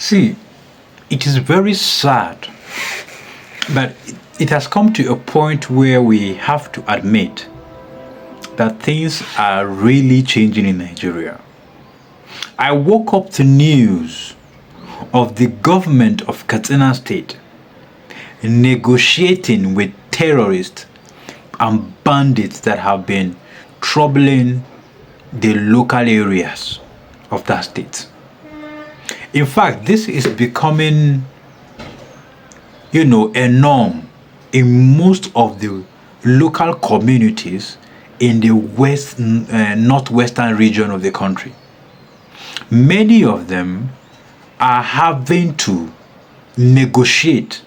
See, it is very sad, but it has come to a point where we have to admit that things are really changing in Nigeria. I woke up to news of the government of Katsina State negotiating with terrorists and bandits that have been troubling the local areas of that state. In fact, this is becoming, a norm in most of the local communities in the northwestern region of the country. Many of them are having to negotiate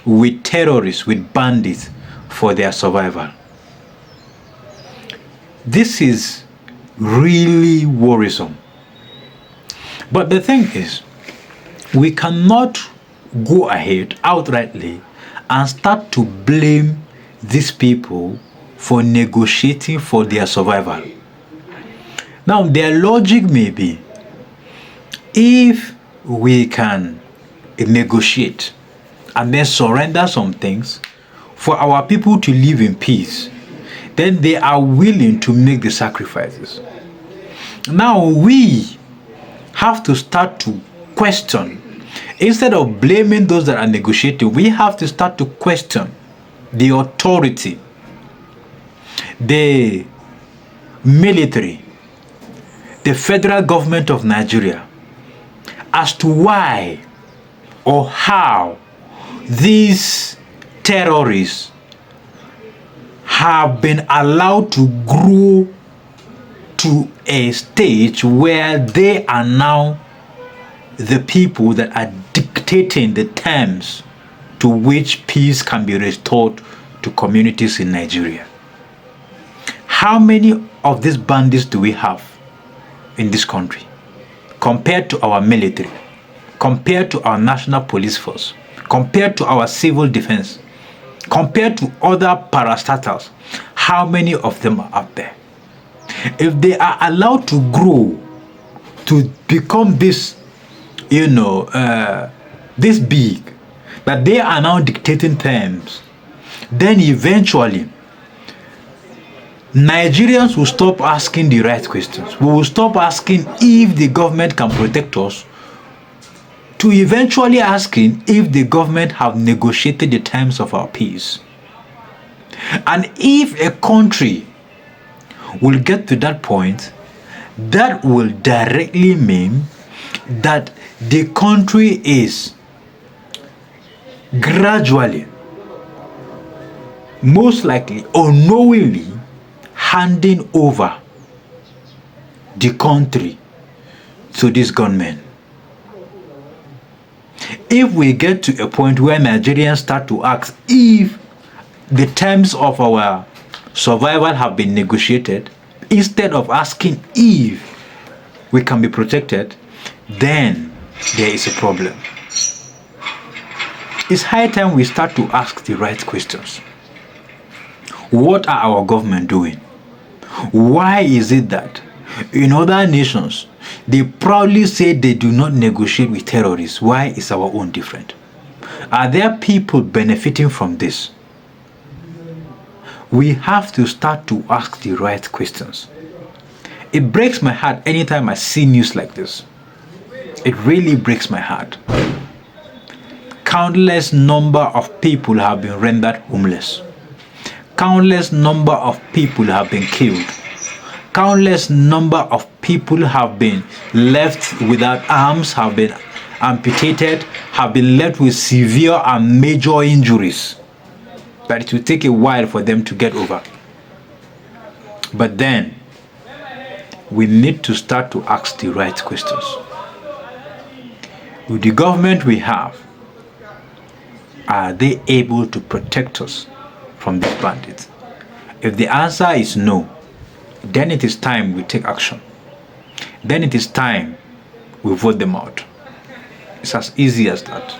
with terrorists, with bandits for their survival. This is really worrisome. But the thing is, we cannot go ahead outrightly and start to blame these people for negotiating for their survival. Now, their logic may be, if we can negotiate and then surrender some things for our people to live in peace, then they are willing to make the sacrifices. Now we have to start to question. Instead of blaming those that are negotiating, we have to start to question the authority, the military, the federal government of Nigeria, as to why or how these terrorists have been allowed to grow to a stage where they are now the people that are dictating the terms to which peace can be restored to communities in Nigeria. How many of these bandits do we have in this country compared to our military, compared to our national police force, compared to our civil defense, compared to other parastatals? How many of them are out there? If they are allowed to grow to become this, this big, that they are now dictating terms, then eventually Nigerians will stop asking the right questions. We will stop asking if the government can protect us, to eventually asking if the government have negotiated the terms of our peace. And if a country will get to that point, that will directly mean that the country is gradually, most likely unknowingly, handing over the country to this gunmen. If we get to a point where Nigerians start to ask if the terms of our survival have been negotiated, instead of asking if we can be protected, then there is a problem. It's high time we start to ask the right questions. What are our government doing? Why is it that in other nations they proudly say they do not negotiate with terrorists? Why is our own different? Are there people benefiting from this? We have to start to ask the right questions. It breaks my heart anytime I see news like this. It really breaks my heart. Countless number of people have been rendered homeless. Countless number of people have been killed. Countless number of people have been left without arms, have been amputated, have been left with severe and major injuries that it will take a while for them to get over. But then, we need to start to ask the right questions. With the government we have, are they able to protect us from these bandits? If the answer is no, then it is time we take action. Then it is time we vote them out. It's as easy as that.